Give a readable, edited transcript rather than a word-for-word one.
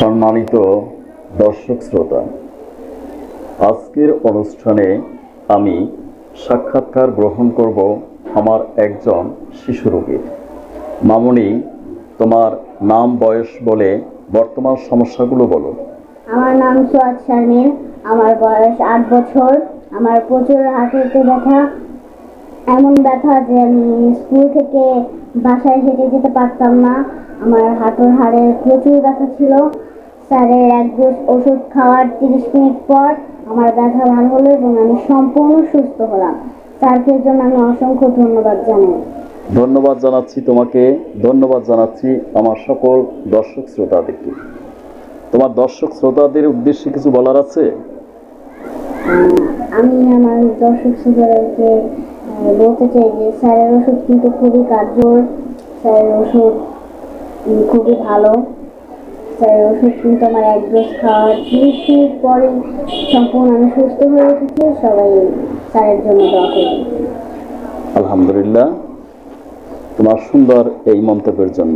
সম্মানিত দর্শক শ্রোতা, আজকের অনুষ্ঠানে আমি সাক্ষাৎকার গ্রহণ করব আমার একজন শিশু রোগীর। মামুনি, তোমার নাম, বয়স বলে বর্তমান সমস্যাগুলো বলো। আমার নাম সুয়াদ শারমিন, আমার বয়স 8 বছর। আমার প্রচুর হাঁটুতে ব্যথা, এমন ব্যথা যে আমি স্কুল থেকে বাসায় হেঁটে যেতে পারতাম না। আমার হাঁটুর হাড়ে প্রচুর ব্যথা ছিল। স্যারের এক ডোজ ওষুধ খাওয়ার 30 মিনিট পর আমার ব্যথা ভালো হলো এবং আমি সম্পূর্ণ সুস্থ হলাম। স্যারকে জন্য আমি অসংখ্য ধন্যবাদ জানাই। ধন্যবাদ জানাচ্ছি তোমাকে, ধন্যবাদ জানাচ্ছি আমার সকল দর্শক শ্রোতাদেরকে। তোমার দর্শক শ্রোতাদের উদ্দেশ্যে কিছু বলার আছে? আমি আমার দর্শক শ্রোতাদেরকে বলতে চাই যে স্যারের ওষুধ কিন্তু খুবই কার্যকর। স্যারের ওষুধ খুবই ভালো। স্যারের ওষুধ কিন্তু আমার এক ডোজ খাওয়ার 30 মিনিট পরে সম্পূর্ণ আমি সুস্থ হয়ে উঠেছি। সবাই স্যারের জন্য দোয়া করবেন। আলহামদুলিল্লাহ তোমার সুন্দর এই মন্তব্যের জন্য।